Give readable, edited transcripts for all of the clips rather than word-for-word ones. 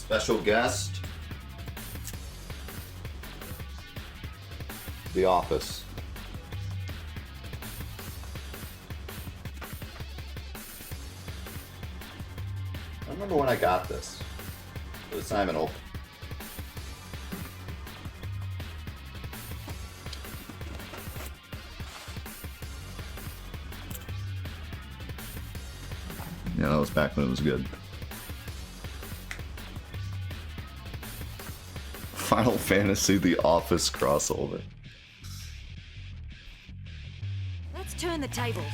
Special guest. The Office. I don't remember when I got this. But it's not even open. Yeah, that was back when it was good. Final Fantasy The Office crossover. Let's turn the tables.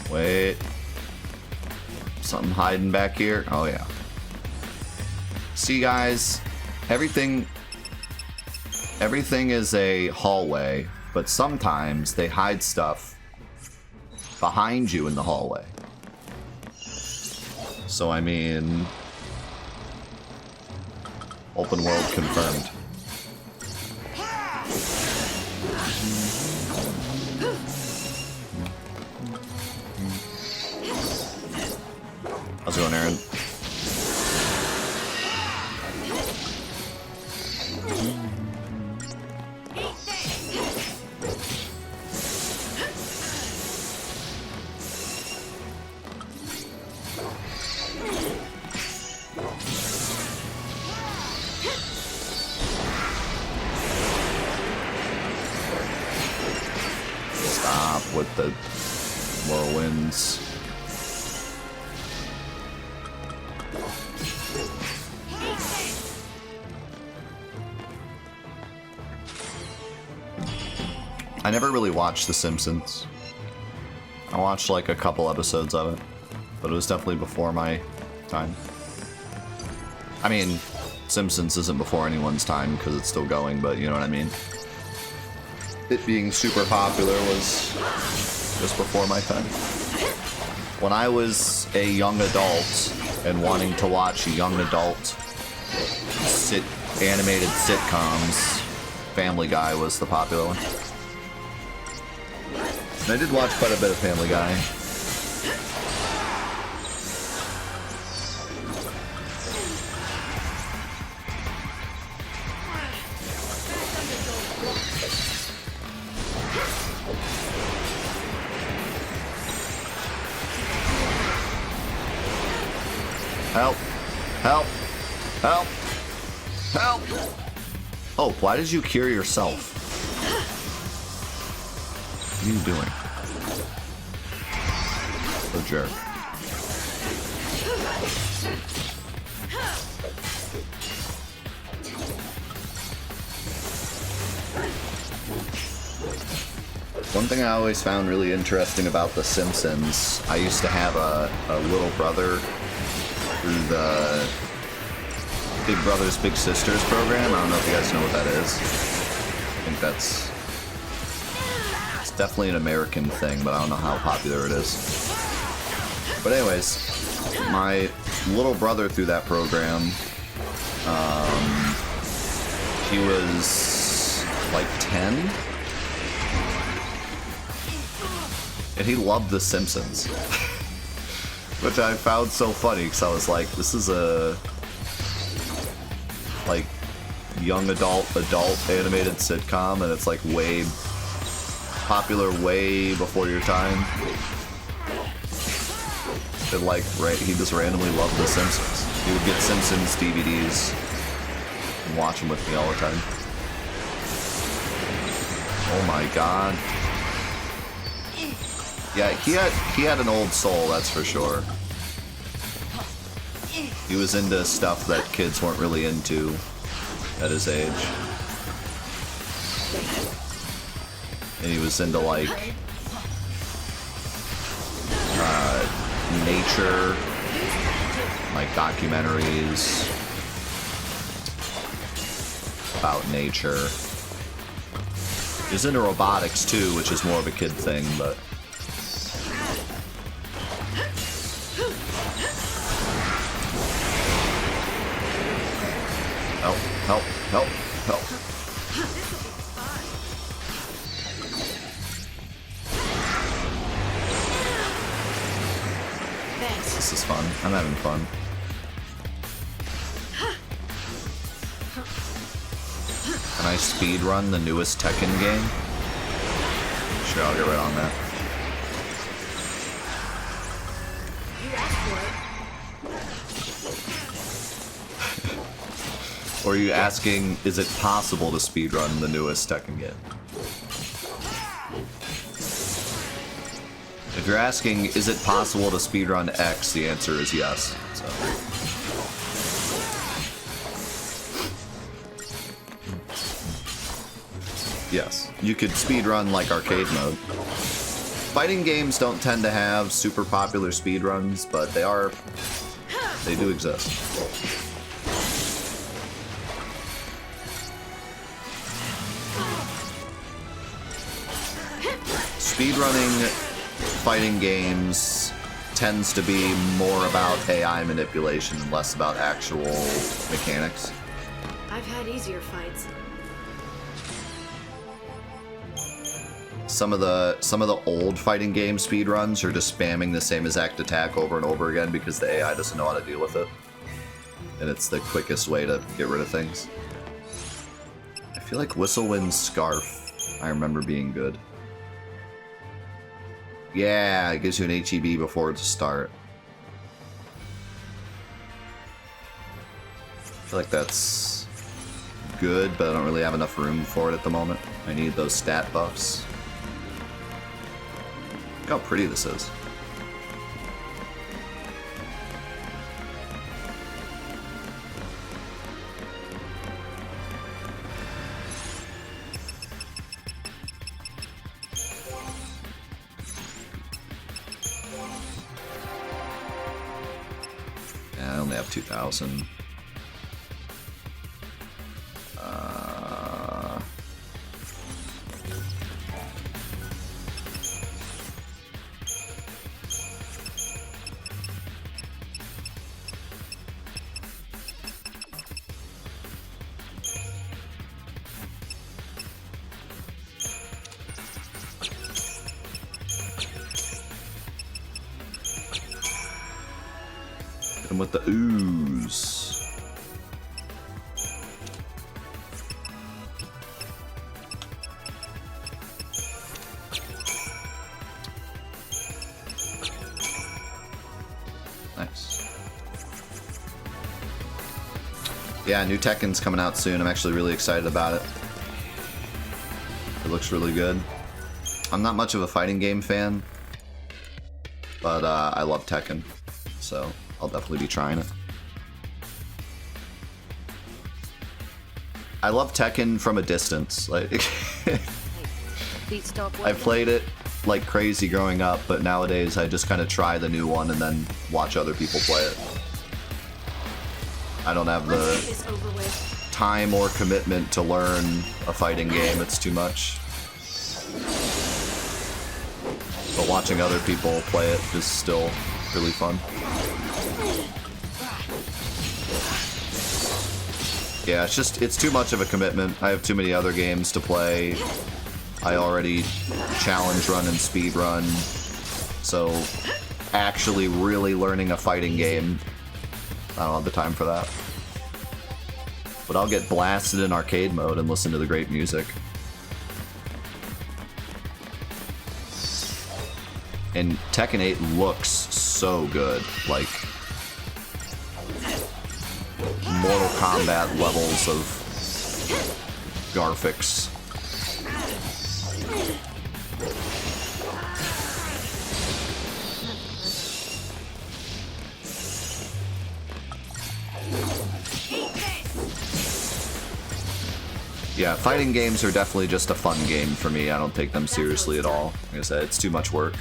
Wait. Something hiding back here? Oh yeah. See guys, everything is a hallway, but sometimes they hide stuff behind you in the hallway. So I mean, open world confirmed. How's it going, Aaron? Stop with the whirlwinds. I never really watched The Simpsons. I watched like a couple episodes of it, but it was definitely before my time. I mean, Simpsons isn't before anyone's time because it's still going, but you know what I mean. It being super popular was just before my time. When I was a young adult and wanting to watch young adult animated sitcoms, Family Guy was the popular one. And I did watch quite a bit of Family Guy. Help! Help! Help! Help! Oh, why did you cure yourself? What are you doing? Oh, jerk. One thing I always found really interesting about The Simpsons, I used to have a little brother through the Big Brothers Big Sisters program. I don't know if you guys know what that is. I think that's... It's definitely an American thing, but I don't know how popular it is. But anyways, my little brother through that program, he was like 10, and he loved The Simpsons. Which I found so funny, because I was like, this is a, like, young adult animated sitcom, and it's like way popular way before your time. And like, right, he just randomly loved The Simpsons. He would get Simpsons DVDs and watch them with me all the time. Oh my god. Yeah, he had an old soul, that's for sure. He was into stuff that kids weren't really into at his age. And he was into like nature, like documentaries about nature. He was into robotics too, which is more of a kid thing, but help, help, help, help. This is fun. I'm having fun. Can I speedrun the newest Tekken game? Sure, I'll get right on that. You asked for it. Or are you asking, is it possible to speedrun the newest Tekken game? If you're asking, is it possible to speedrun X, the answer is yes. So. Yes, you could speedrun like arcade mode. Fighting games don't tend to have super popular speedruns, but they do exist. Speedrunning fighting games tends to be more about AI manipulation and less about actual mechanics. I've had easier fights. Some of the old fighting game speedruns are just spamming the same exact attack over and over again because the AI doesn't know how to deal with it. And it's the quickest way to get rid of things. I feel like Whistlewind's Scarf, I remember being good. Yeah, it gives you an HEB before it's a start. I feel like that's good, but I don't really have enough room for it at the moment. I need those stat buffs. Look how pretty this is. Yeah, I only have 2,000. And with the ooze. Nice. Yeah, new Tekken's coming out soon. I'm actually really excited about it. It looks really good. I'm not much of a fighting game fan, but I love Tekken, so I'll definitely be trying it. I love Tekken from a distance. Like, I played it like crazy growing up, but nowadays I just kind of try the new one and then watch other people play it. I don't have the time or commitment to learn a fighting game. It's too much. But watching other people play it is still really fun. Yeah, it's too much of a commitment. I have too many other games to play. I already challenge run and speed run. So actually really learning a fighting game, I don't have the time for that. But I'll get blasted in arcade mode and listen to the great music. And Tekken 8 looks so good, like Mortal Kombat levels of graphics. Yeah, fighting games are definitely just a fun game for me. I don't take them seriously at all. Like I said, it's too much work.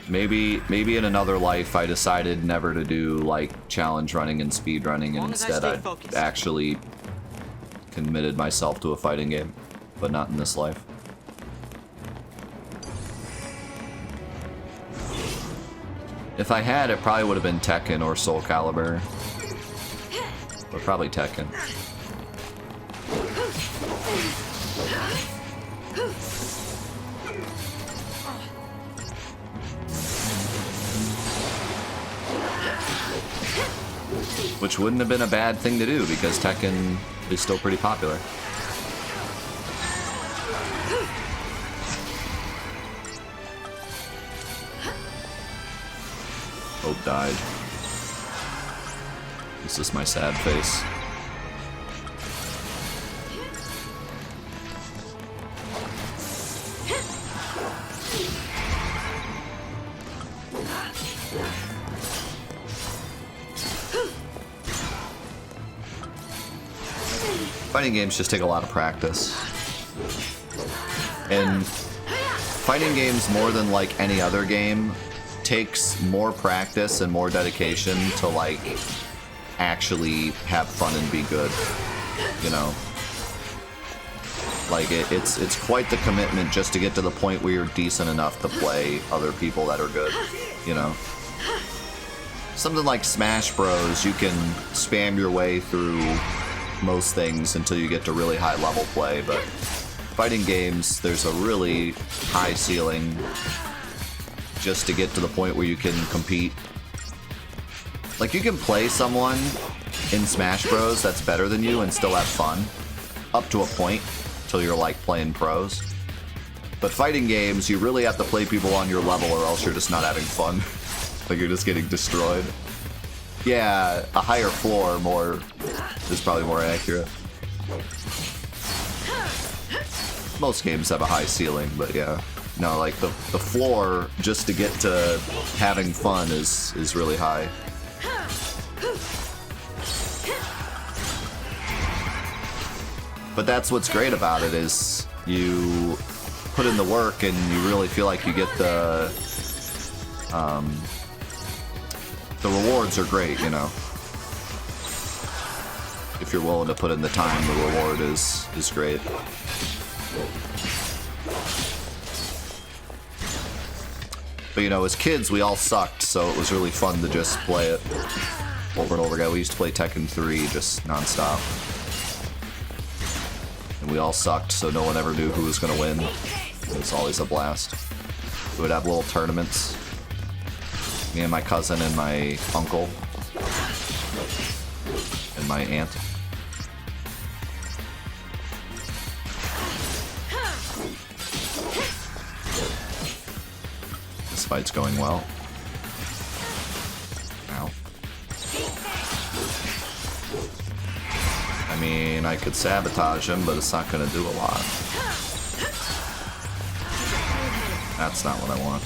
Maybe in another life I decided never to do like challenge running and speed running, and instead I actually committed myself to a fighting game, but not in this life. If I had, it probably would have been Tekken or Soul Calibur, but probably Tekken. Which wouldn't have been a bad thing to do because Tekken is still pretty popular. Hope died. This is my sad face. Fighting games just take a lot of practice. And fighting games, more than like any other game, takes more practice and more dedication to like actually have fun and be good, you know? Like it's quite the commitment just to get to the point where you're decent enough to play other people that are good, you know? Something like Smash Bros, you can spam your way through most things until you get to really high level play, but fighting games, there's a really high ceiling just to get to the point where you can compete. Like, you can play someone in Smash Bros that's better than you and still have fun, up to a point, till you're like playing pros. But fighting games, you really have to play people on your level or else you're just not having fun. Like, you're just getting destroyed. Yeah, a higher floor is probably more accurate. Most games have a high ceiling, but yeah. No, like the floor just to get to having fun is really high. But that's what's great about it, is you put in the work and you really feel like you get the rewards are great, you know. If you're willing to put in the time, the reward is great. But you know, as kids, we all sucked, so it was really fun to just play it over and over again. We used to play Tekken 3 just non-stop. And we all sucked, so no one ever knew who was going to win. It was always a blast. We would have little tournaments. Me and my cousin and my uncle. And my aunt. This fight's going well. Ow. I mean, I could sabotage him, but it's not gonna do a lot. That's not what I want.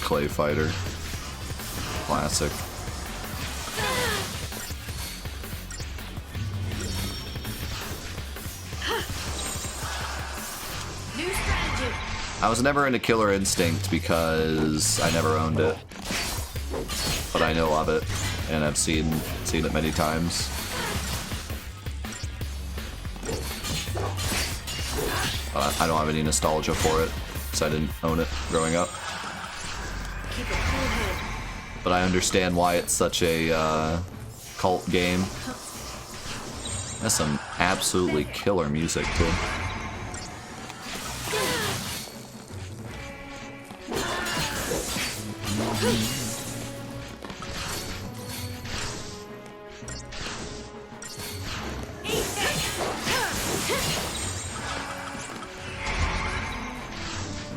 Clay fighter. Classic. New strategy. I was never into Killer Instinct because I never owned it. But I know of it, and I've seen it many times. But I don't have any nostalgia for it, because I didn't own it growing up. Keep a cool head. But I understand why it's such a cult game. That's some absolutely killer music, too.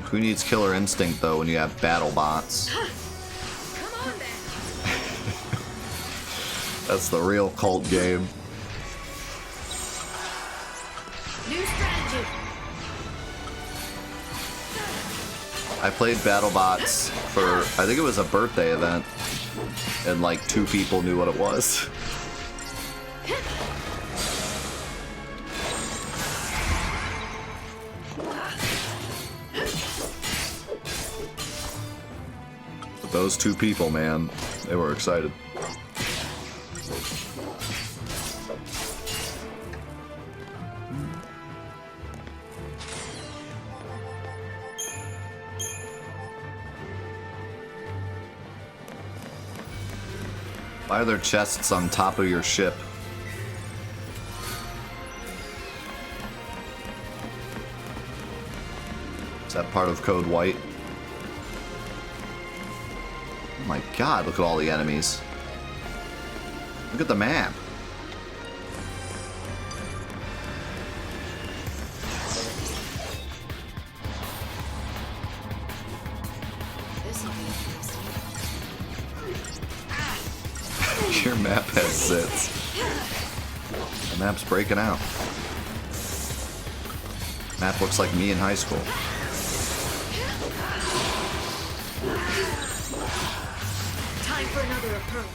Who needs Killer Instinct, though, when you have battle bots? Come on, then. That's the real cult game. New strategy. I played BattleBots for, I think it was a birthday event, and like 2 people knew what it was. But those 2 people, man, they were excited. Why are there chests on top of your ship? Is that part of Code White? Oh my god, look at all the enemies. Look at the map. This'll be interesting. Your map has zits. The map's breaking out. Map looks like me in high school. Time for another approach.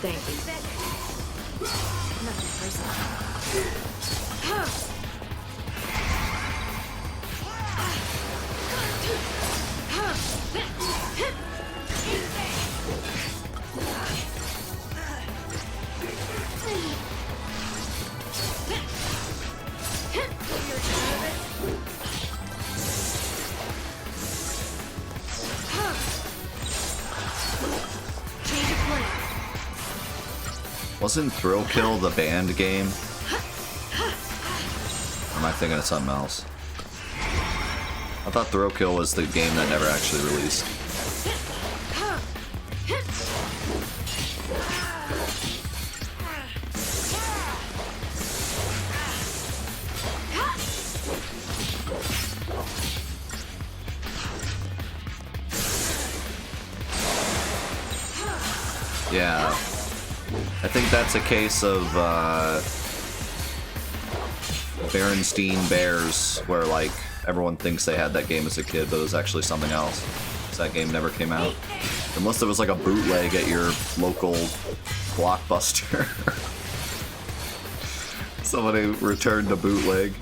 Thank you. Nothing personal. Change of plan. Wasn't Thrill Kill the band game? Or am I thinking of something else? I thought Thrill Kill was the game that never actually released. Yeah, I think that's a case of Berenstein Bears, where like everyone thinks they had that game as a kid, but it was actually something else. 'Cause that game never came out, unless it was like a bootleg at your local Blockbuster. Somebody returned a bootleg.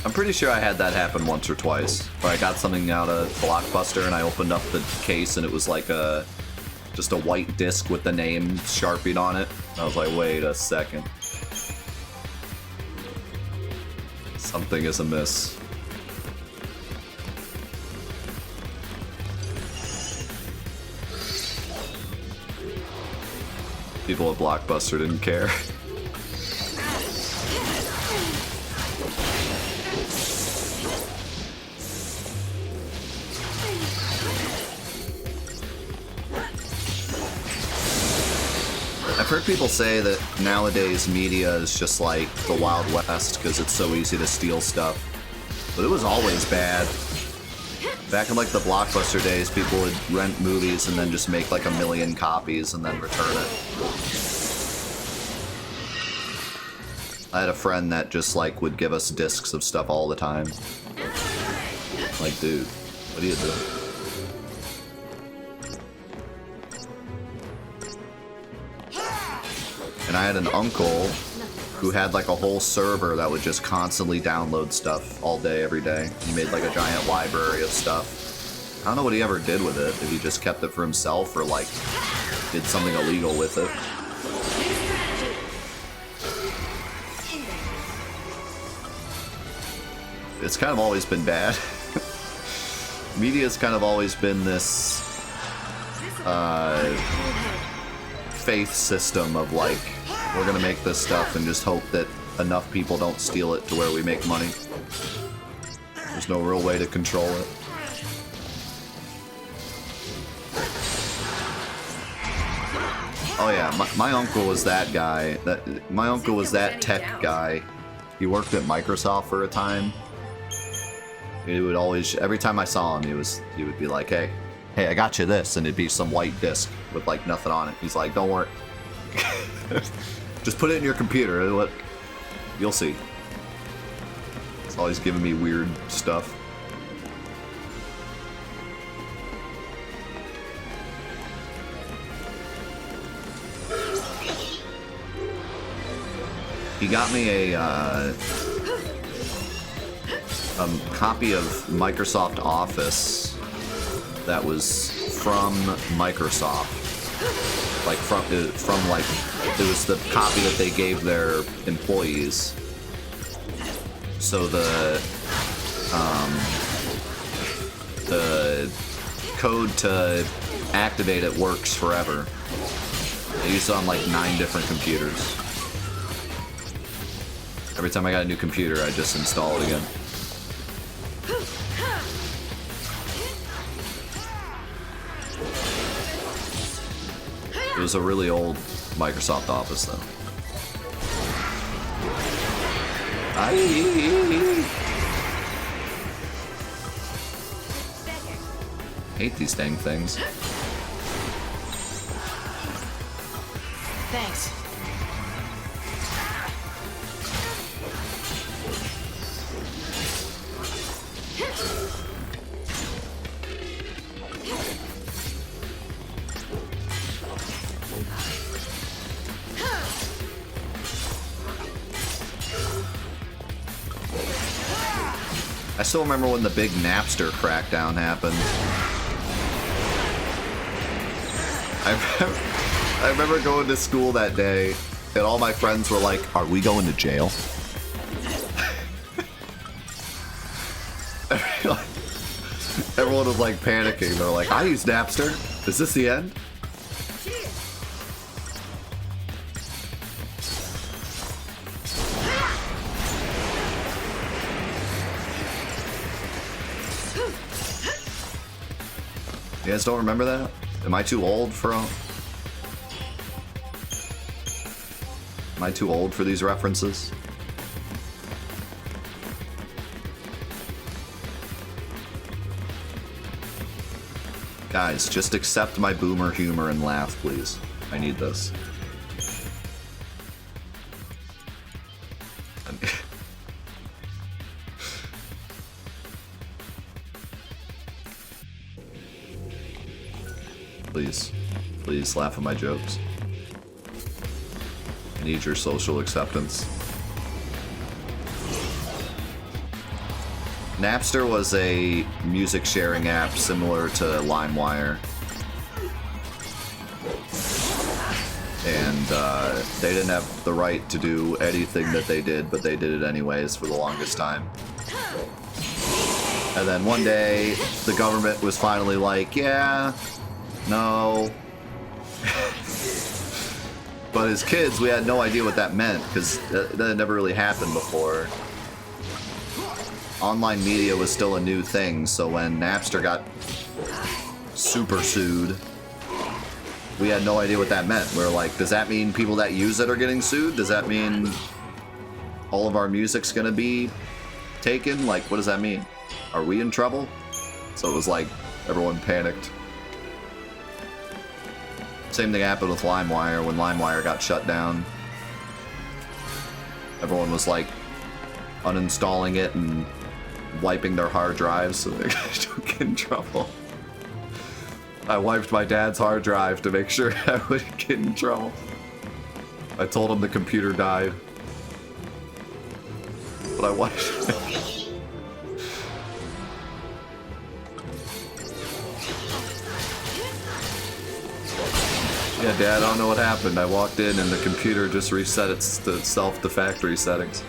I'm pretty sure I had that happen once or twice, where I got something out of Blockbuster and I opened up the case and it was like just a white disc with the name sharpied on it. I was like, wait a second. Something is amiss. People at Blockbuster didn't care. I've heard people say that nowadays media is just like the Wild West because it's so easy to steal stuff. But it was always bad. Back in like the Blockbuster days, people would rent movies and then just make like 1 million copies and then return it. I had a friend that just like would give us discs of stuff all the time. Like, dude, what are you doing? And I had an uncle who had like a whole server that would just constantly download stuff all day, every day. He made like a giant library of stuff. I don't know what he ever did with it, if he just kept it for himself or like did something illegal with it. It's kind of always been bad. Media's kind of always been this faith system of like, we're gonna make this stuff and just hope that enough people don't steal it to where we make money. There's no real way to control it. Oh yeah, my uncle was that guy. My uncle was that tech guy. He worked at Microsoft for a time. He would always, every time I saw him, he would be like, hey, I got you this, and it'd be some white disc with like nothing on it. He's like, don't worry. Just put it in your computer. You'll see. It's always giving me weird stuff. He got me a copy of Microsoft Office that was from Microsoft. Like from like, it was the copy that they gave their employees. So the code to activate it works forever. I used it on like 9 different computers. Every time I got a new computer, I just install it again. It was a really old Microsoft Office, though. Hate these dang things. Thanks. I still remember when the big Napster crackdown happened. I remember going to school that day, and all my friends were like, "Are we going to jail?" Everyone was like panicking. They're like, "I use Napster. Is this the end?" You guys don't remember that? Am I too old for Am I too old for these references? Guys, just accept my boomer humor and laugh, please. I need this. Please. Please laugh at my jokes. I need your social acceptance. Napster was a music sharing app similar to LimeWire. And they didn't have the right to do anything that they did, but they did it anyways for the longest time. And then one day, the government was finally like, yeah, no. But as kids, we had no idea what that meant, because that had never really happened before. Online media was still a new thing, so when Napster got super sued, we had no idea what that meant. We were like, does that mean people that use it are getting sued? Does that mean all of our music's gonna be taken? Like, what does that mean? Are we in trouble? So it was like, everyone panicked. Same thing happened with LimeWire. When LimeWire got shut down, everyone was like uninstalling it and wiping their hard drives so they don't get in trouble. I wiped my dad's hard drive to make sure I wouldn't get in trouble. I told him the computer died, but I wiped it. Yeah, Dad, I don't know what happened. I walked in and the computer just reset itself to factory settings.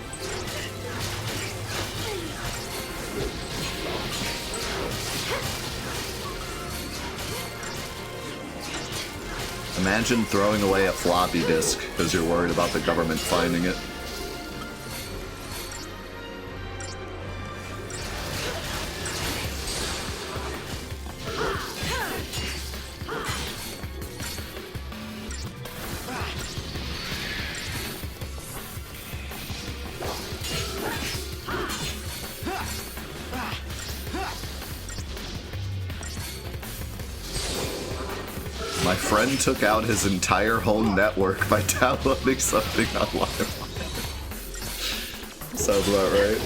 Imagine throwing away a floppy disk because you're worried about the government finding it. My friend took out his entire home network by downloading something online. Sounds about right.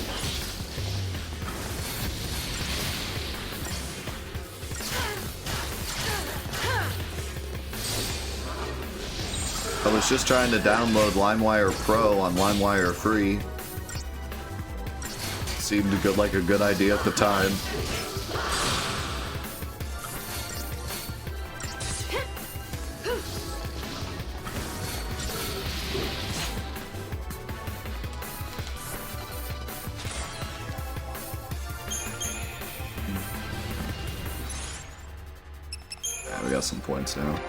I was just trying to download LimeWire Pro on LimeWire Free. Seemed like a good idea at the time. got some points now.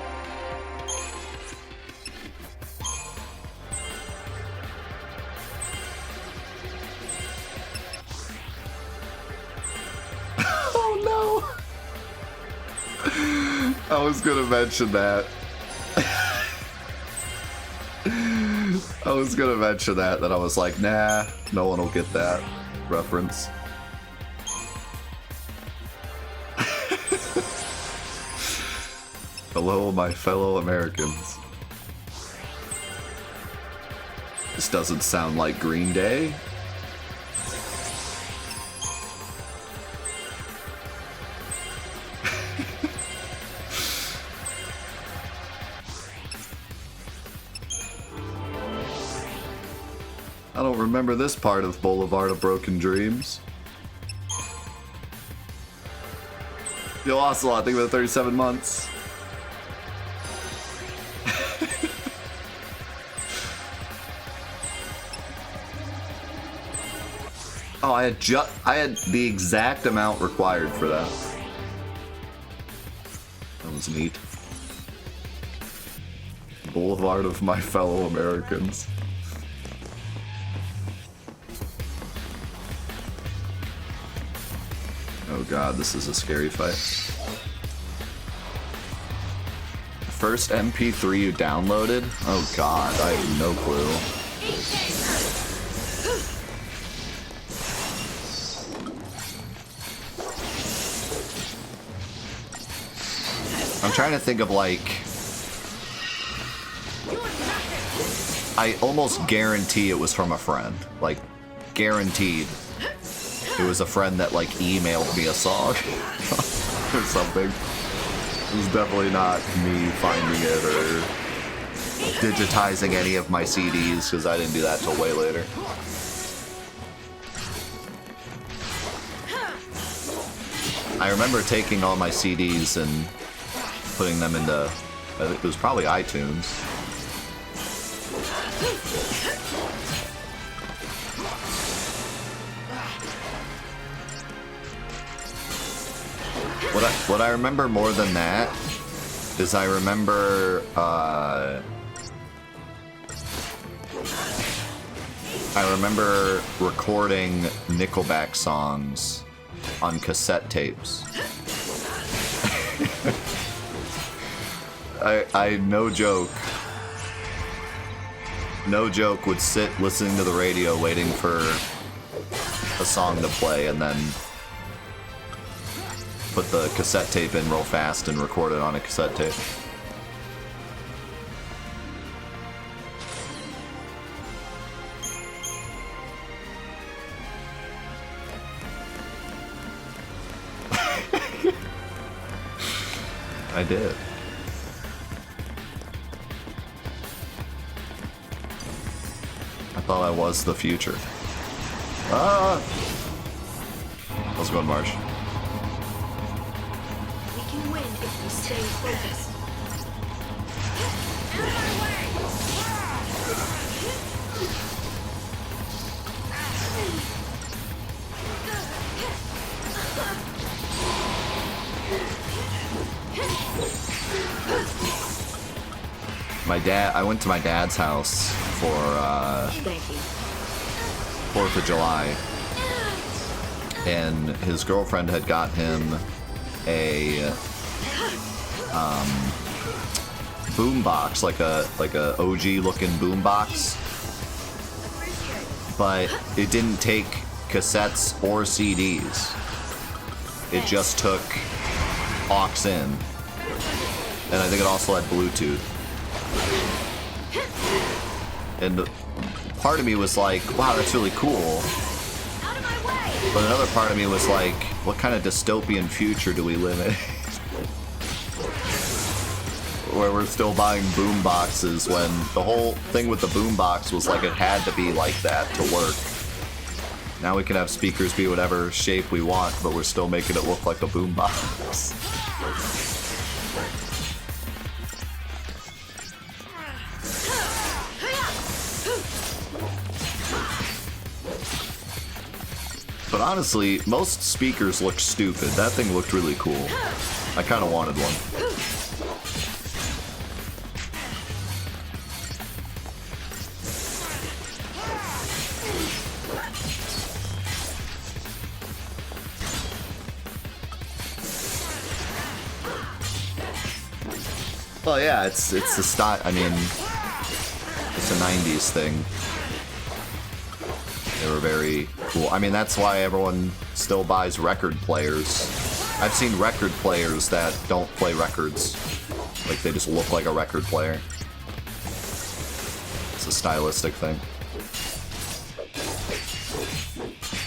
Oh no! I was gonna mention that. I was gonna mention that I was like, nah, no one will get that reference. Hello, my fellow Americans. This doesn't sound like Green Day. I don't remember this part of Boulevard of Broken Dreams. Yo, Ocelot, think about 37 months. Oh, I had the exact amount required for that. That was neat. Boulevard of my fellow Americans. Oh god, this is a scary fight. First MP3 you downloaded? Oh god, I have no clue. I'm trying to think of like... I almost guarantee it was from a friend. Like, guaranteed. It was a friend that like emailed me a song or something. It was definitely not me finding it or digitizing any of my CDs, because I didn't do that till way later. I remember taking all my CDs and putting them into, I think it was probably iTunes. What I remember more than that is I remember recording Nickelback songs on cassette tapes. I no joke would sit listening to the radio waiting for a song to play and then put the cassette tape in real fast and record it on a cassette tape. I did. I thought I was the future. Ah! Let's go, Marsh. We can win if we stay focused. Out of my way! I went to my dad's house for Thank you. 4th of July, and his girlfriend had got him a boombox, like a OG looking boombox, but it didn't take cassettes or CDs. It just took aux in, and I think it also had Bluetooth. And part of me was like, wow, that's really cool. Out of my way! But another part of me was like, what kind of dystopian future do we live in? Where we're still buying boom boxes when the whole thing with the boom box was like it had to be like that to work. Now we can have speakers be whatever shape we want, but we're still making it look like a boom box. But honestly, most speakers look stupid. That thing looked really cool. I kind of wanted one. Well, yeah, it's the style. I mean, it's a '90s thing. They were very cool. I mean, that's why everyone still buys record players. I've seen record players that don't play records. Like, they just look like a record player. It's a stylistic thing.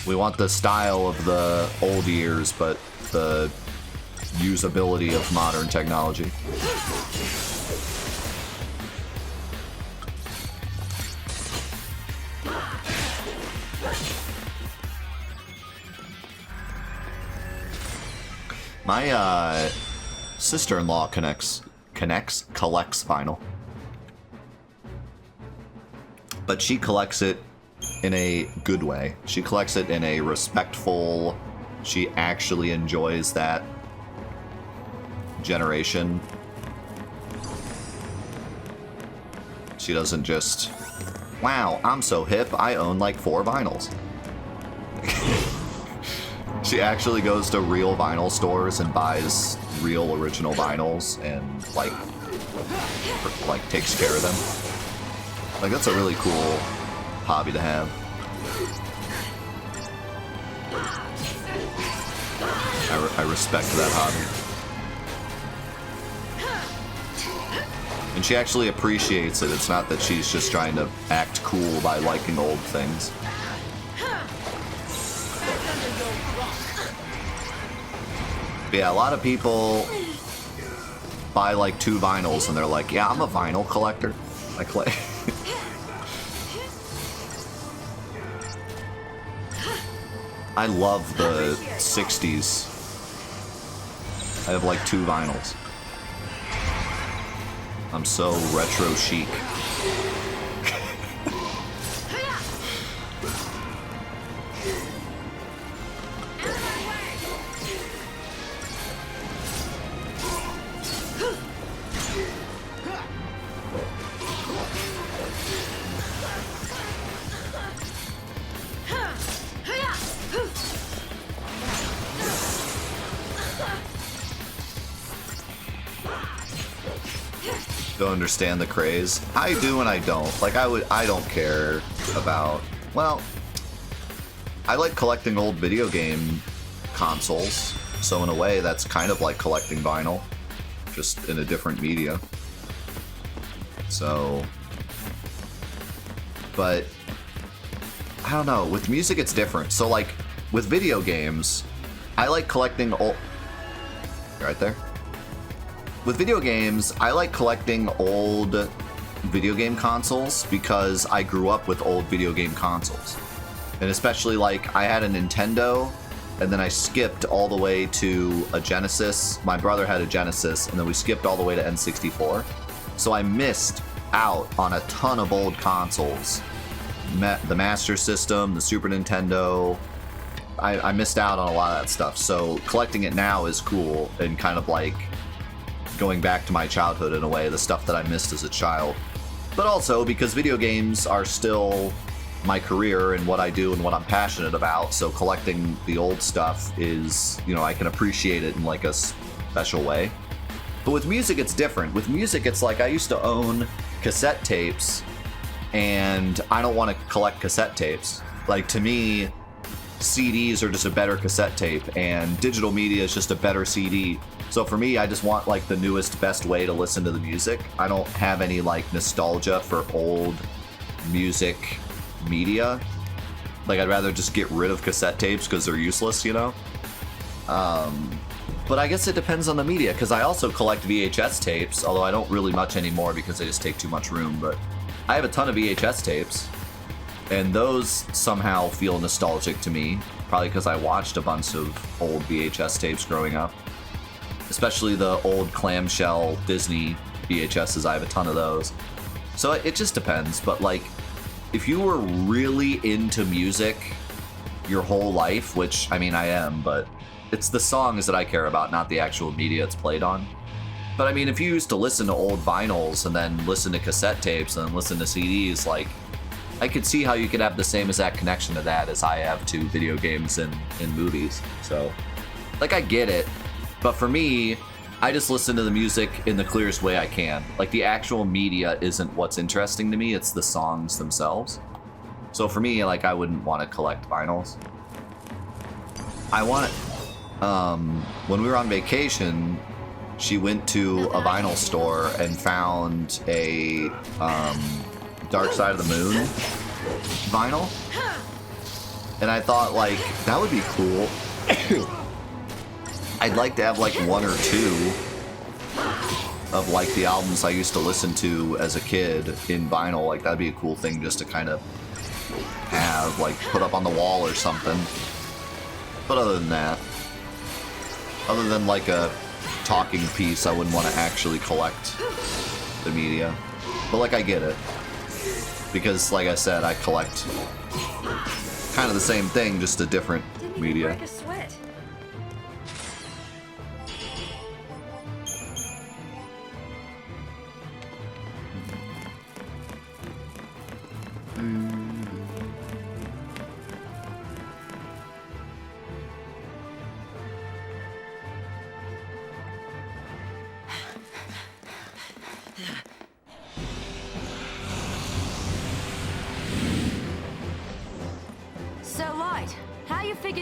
We want the style of the old years, but the usability of modern technology. My sister-in-law collects vinyl, but she collects it in a good way. She collects it in a respectful. She actually enjoys that generation. She doesn't just, wow, I'm so hip, I own like 4 vinyls. She actually goes to real vinyl stores and buys real original vinyls and like takes care of them. Like, that's a really cool hobby to have. I respect that hobby. And she actually appreciates it. It's not that she's just trying to act cool by liking old things. But yeah, a lot of people buy like 2 vinyls and they're like, yeah, I'm a vinyl collector. I collect. I love the 60s. I have like 2 vinyls. I'm so retro chic. Don't understand the craze. I do and I don't. Like, I don't care about, well, I like collecting old video game consoles, so in a way that's kind of like collecting vinyl, just in a different media. So, but I don't know, with music it's different. So like with video games, I like collecting old, right there. With video games, I like collecting old video game consoles because I grew up with old video game consoles. And especially, like, I had a Nintendo, and then I skipped all the way to a Genesis. My brother had a Genesis, and then we skipped all the way to N64. So I missed out on a ton of old consoles. The Master System, the Super Nintendo. I missed out on a lot of that stuff. So collecting it now is cool and kind of like going back to my childhood in a way, the stuff that I missed as a child. But also because video games are still my career and what I do and what I'm passionate about, so collecting the old stuff is, you know, I can appreciate it in like a special way. But with music it's different. With music it's like I used to own cassette tapes and I don't want to collect cassette tapes. Like, to me, CDs are just a better cassette tape and digital media is just a better CD. So for me, I just want like the newest, best way to listen to the music. I don't have any like nostalgia for old music media. Like, I'd rather just get rid of cassette tapes because they're useless, you know? But I guess it depends on the media, because I also collect VHS tapes, although I don't really much anymore because they just take too much room, but I have a ton of VHS tapes, and those somehow feel nostalgic to me, probably because I watched a bunch of old VHS tapes growing up. Especially the old clamshell Disney VHSs, I have a ton of those. So it just depends, but like, if you were really into music your whole life, which, I mean, I am, but it's the songs that I care about, not the actual media it's played on. But I mean, if you used to listen to old vinyls and then listen to cassette tapes and then listen to CDs, like, I could see how you could have the same exact connection to that as I have to video games and movies. So, like, I get it. But for me, I just listen to the music in the clearest way I can. Like, the actual media isn't what's interesting to me, it's the songs themselves. So for me, like, I wouldn't want to collect vinyls. I want when we were on vacation, she went to a vinyl store and found a Dark Side of the Moon vinyl. And I thought, like, that would be cool. I'd like to have, like, one or two of, like, the albums I used to listen to as a kid in vinyl. Like, that'd be a cool thing just to kind of have, like, put up on the wall or something. But other than that, other than, like, a talking piece, I wouldn't want to actually collect the media. But, like, I get it. Because, like I said, I collect kind of the same thing, just a different media. Break a sweat.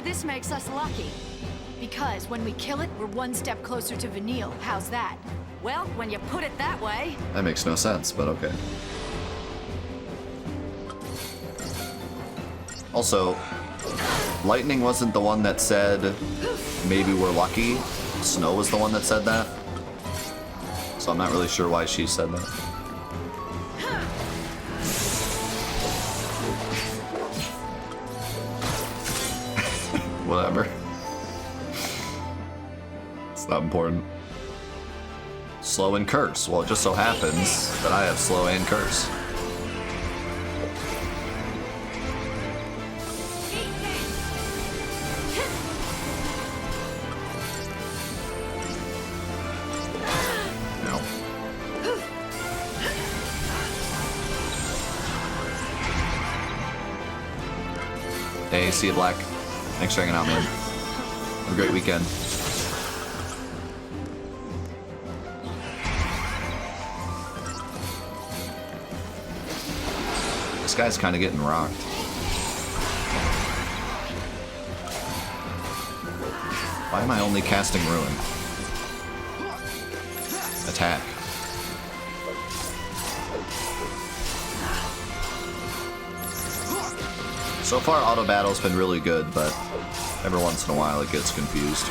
This makes us lucky. Because when we kill it, we're one step closer to Vanille. How's that? Well, when you put it that way... That makes no sense, but okay. Also, Lightning wasn't the one that said, maybe we're lucky. Snow was the one that said that. So I'm not really sure why she said that. Whatever. It's not important. Slow and curse. Well, it just so happens that I have slow and curse. No. Hey, see you, Black. Thanks for hanging out, man. Have a great weekend. This guy's kind of getting rocked. Why am I only casting Ruin? Attack. So far, auto battle's been really good, but every once in a while it gets confused.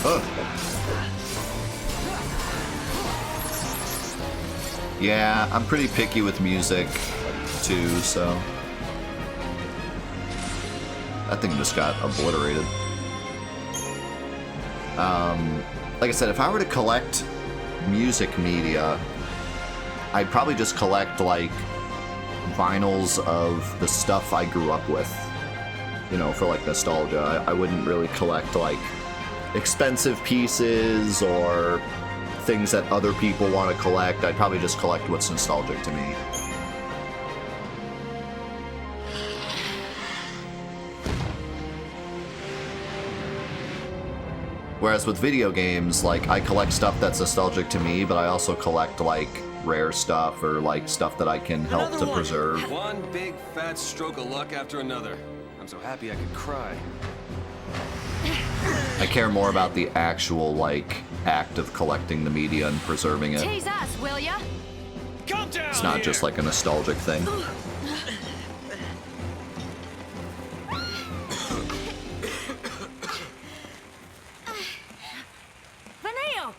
Oh. Yeah, I'm pretty picky with music, too, so... That thing just got obliterated. Like I said, if I were to collect music media, I'd probably just collect, like, vinyls of the stuff I grew up with, you know, for, like, nostalgia. I wouldn't really collect, like, expensive pieces or things that other people want to collect. I'd probably just collect what's nostalgic to me. Whereas with video games, like, I collect stuff that's nostalgic to me, but I also collect, like, rare stuff or, like, stuff that I can help to preserve. One big fat stroke of luck after another. I'm so happy I could cry. I care more about the actual, like, act of collecting the media and preserving it. Tease us, will ya? Come down It's not here. just like a nostalgic thing. Vanille!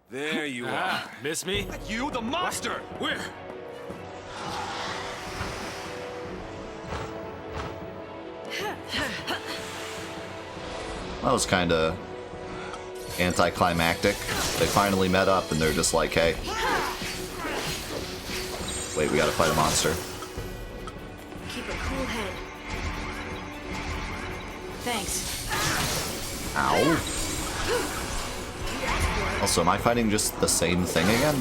There you are. Miss me? You, the monster! Where? That was kind of anticlimactic. They finally met up and they're just like, hey. Wait, we gotta fight a monster. Keep a cool head. Thanks. Ow. Also, am I fighting just the same thing again?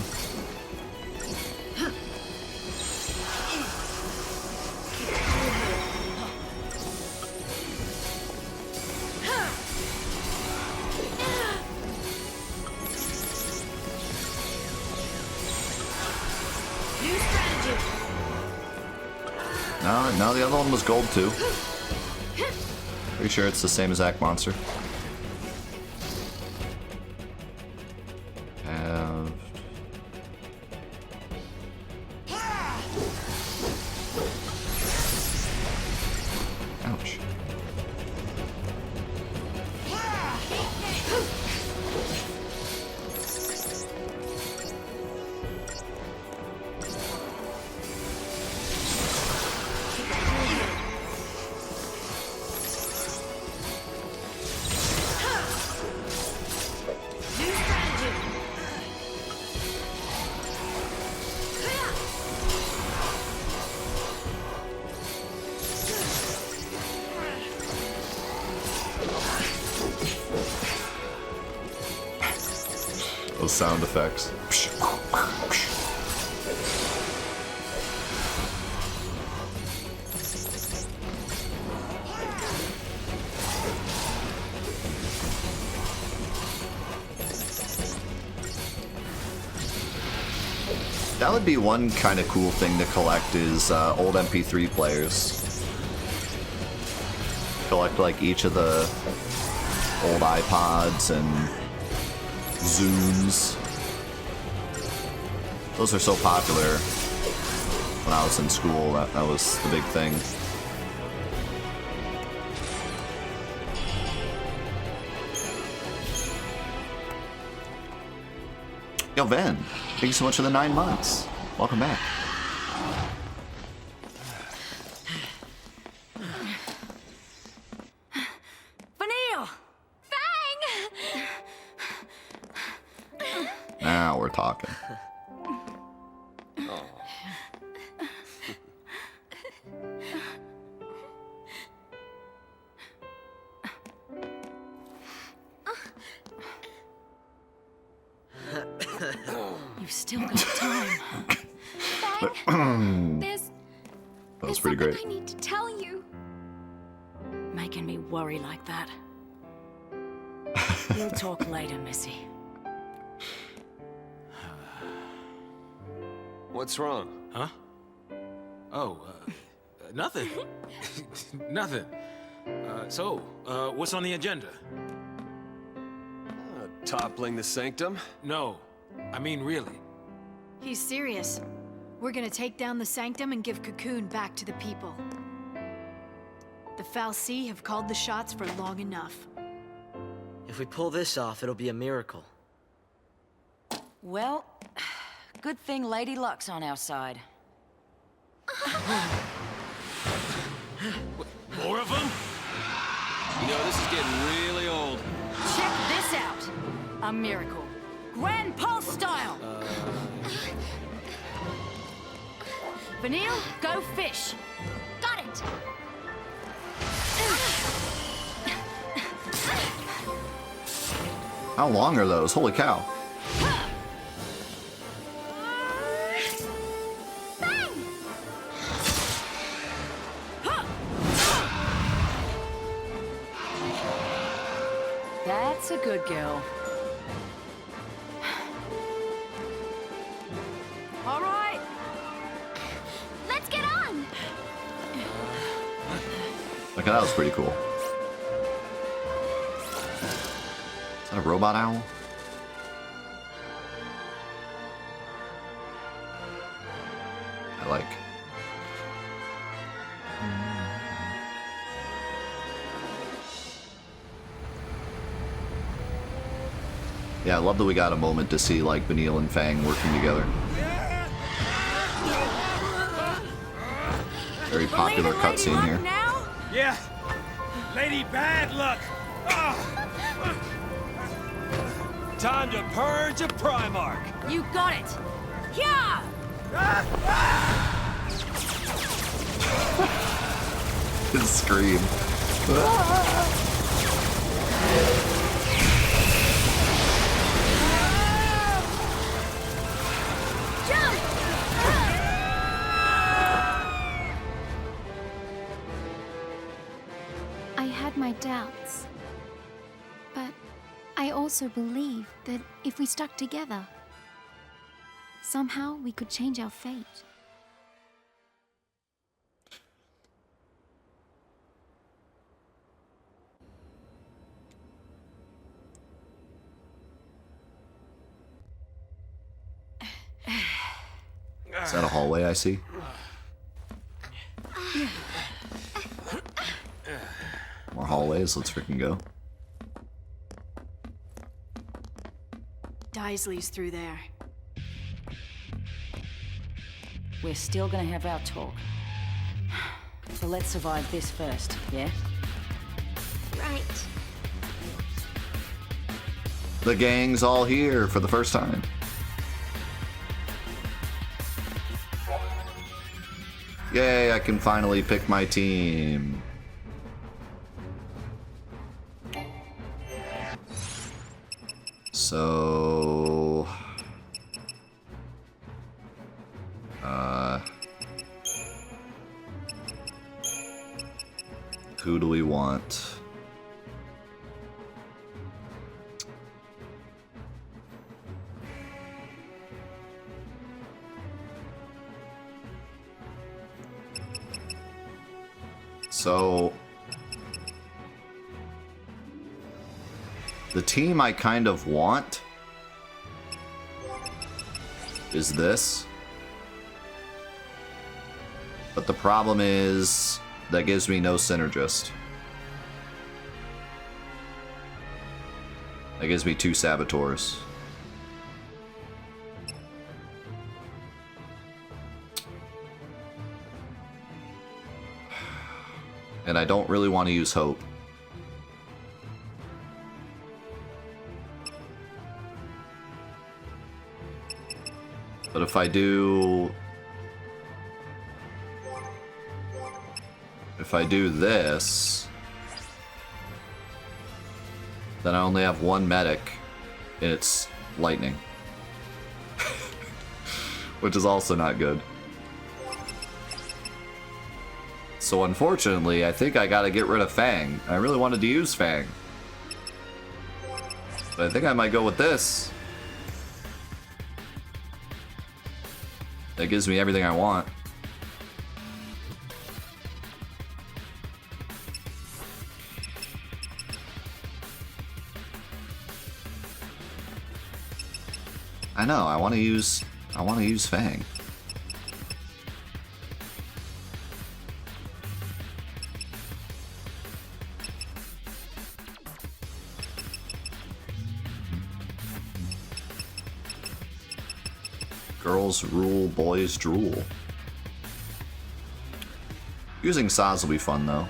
No, the other one was gold too. Pretty sure it's the same exact monster. Have... Ouch. Those sound effects. That would be one kind of cool thing to collect is old MP3 players. Collect like each of the old iPods and Zooms. Those are so popular when I was in school. That was the big thing. Yo, Van, thank you so much for the 9 months. Welcome back. Now we're talking. You've still got time. There's That was pretty great. I need to tell you. Making me worry like that. We'll talk later, Missy. What's wrong? Huh? Oh, nothing. Nothing. So, what's on the agenda? Toppling the sanctum? No, I mean really. He's serious. We're gonna take down the Sanctum and give Cocoon back to the people. The Fal'Cie have called the shots for long enough. If we pull this off, it'll be a miracle. Well, good thing Lady Luck's on our side. More of them? You know, this is getting really old. Check this out! A miracle. Grand Pulse style! Vanille, go fish! Got it. How long are those? Holy cow. That's a good girl. All right. Let's get on. Okay, that was pretty cool. Is that a robot owl? I like. Yeah, I love that we got a moment to see like Vanille and Fang working together. Very popular cutscene here. Now? Yeah. Lady Bad Luck. Time to purge a Primarch. You got it. Yeah. His scream. I had my doubts. But I also believed that if we stuck together, somehow we could change our fate. Is that a hallway I see? More hallways, let's freaking go. Daisley's through there. We're still gonna have our talk. So let's survive this first, yeah? Right. The gang's all here for the first time. Yay, I can finally pick my team. So... who do we want? So... the team I kind of want is this. But the problem is that gives me no synergist. That gives me 2 saboteurs. And I don't really want to use hope. But if I do... if I do this... then I only have 1 medic, and it's lightning. Which is also not good. So unfortunately, I think I gotta get rid of Fang. I really wanted to use Fang. But I think I might go with this. That gives me everything I want. I know, I want to use Fang. Girls rule, boys drool. Using Saz will be fun though.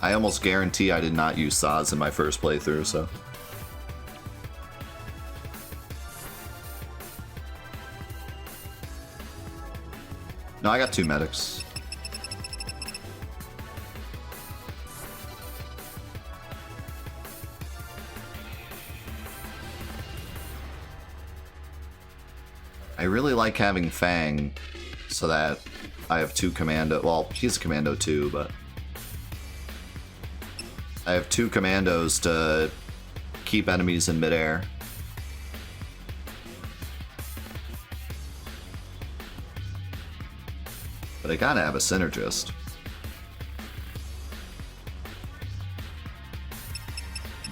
I almost guarantee I did not use Saz in my first playthrough, so. No, I got 2 medics. I really like having Fang so that I have 2 commando. Well, he's a commando too, but I have 2 commandos to keep enemies in midair. But I gotta have a synergist.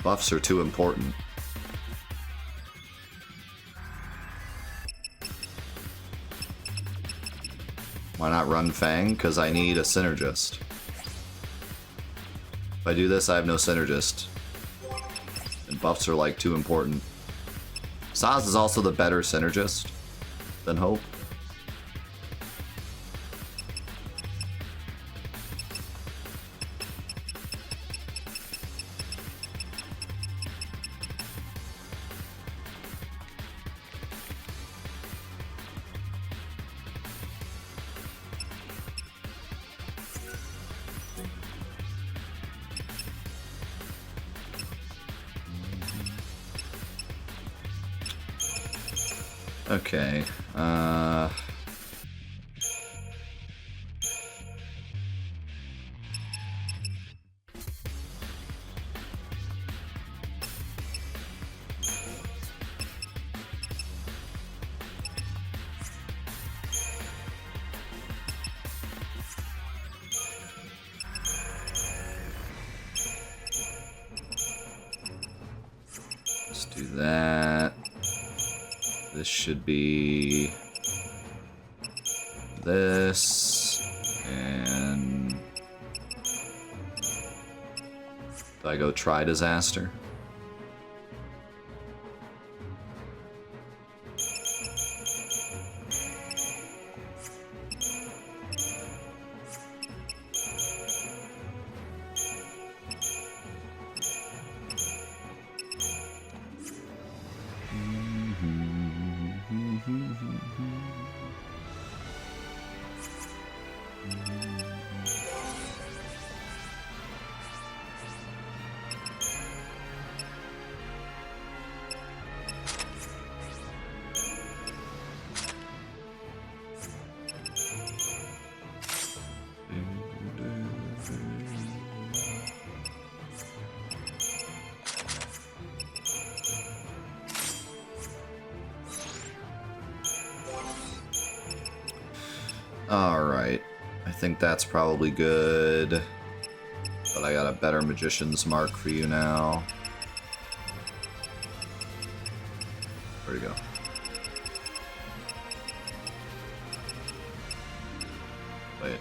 Buffs are too important. Why not run Fang? Because I need a synergist. If I do this, I have no synergist. And buffs are like too important. Saz is also the better synergist than Hope. Okay, let's do that. This should be this, and do I go try disaster? Alright, I think that's probably good, but I got a better Magician's Mark for you now. Where'd he go? Wait.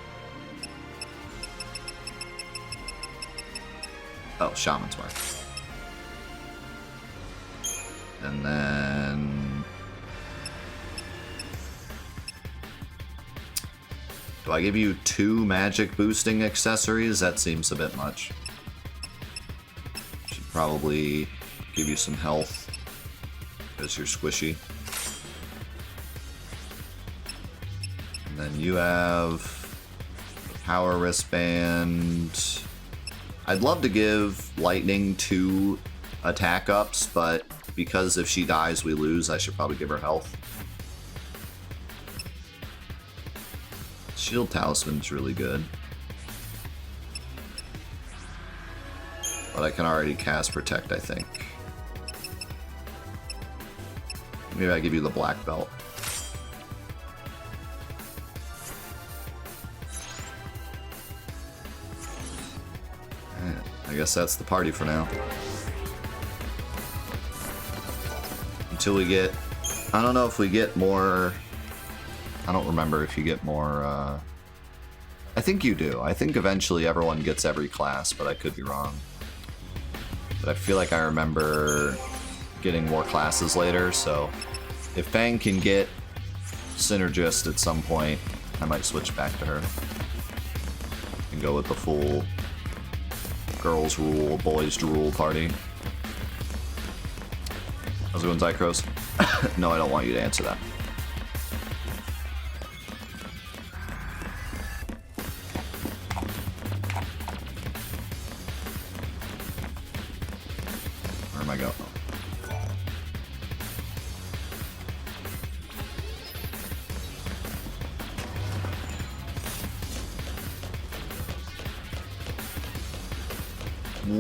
Oh, Shaman's Mark. And then... do I give you 2 magic boosting accessories? That seems a bit much. Should probably give you some health because you're squishy. And then you have the power wristband. I'd love to give Lightning 2 attack ups, but because if she dies we lose, I should probably give her health. Shield Talisman's really good. But I can already cast Protect, I think. Maybe I give you the black belt. I guess that's the party for now. Until we get... I don't know if we get more... I don't remember if you get more, I think you do. I think eventually everyone gets every class, but I could be wrong. But I feel like I remember getting more classes later, so if Fang can get Synergist at some point, I might switch back to her. And go with the full girls rule, boys rule party. How's it going, Zycros? No, I don't want you to answer that. Where am I going?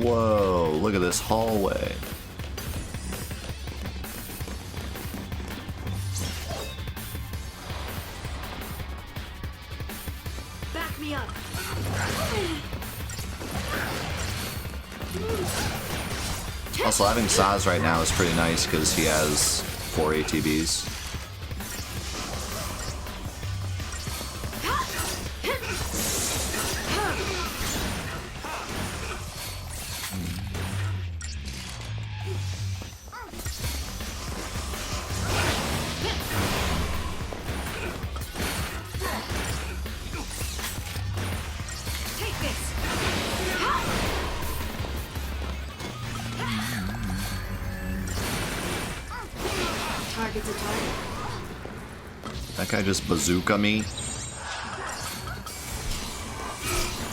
Whoa, look at this hallway. Back me up. Also, having Saz right now is pretty nice because he has 4 ATBs. That guy just bazooka me.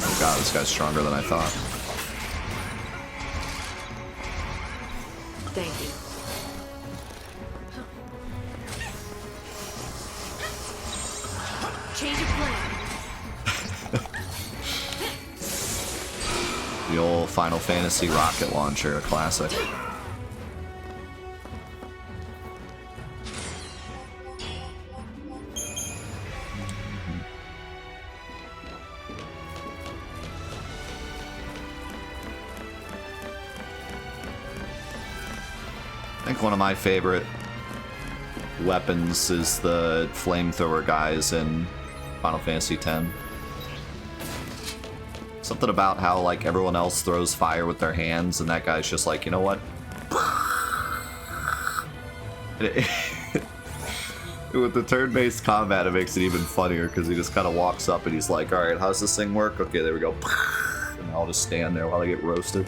Oh god, this guy's stronger than I thought. Thank you. Change of plan. The old Final Fantasy rocket launcher, a classic. I think one of my favorite weapons is the flamethrower guys in Final Fantasy X. Something about how, like, everyone else throws fire with their hands, and that guy's just like, you know what? With the turn-based combat, it makes it even funnier, because he just kind of walks up and he's like, alright, how's this thing work? Okay, there we go. And I'll just stand there while I get roasted.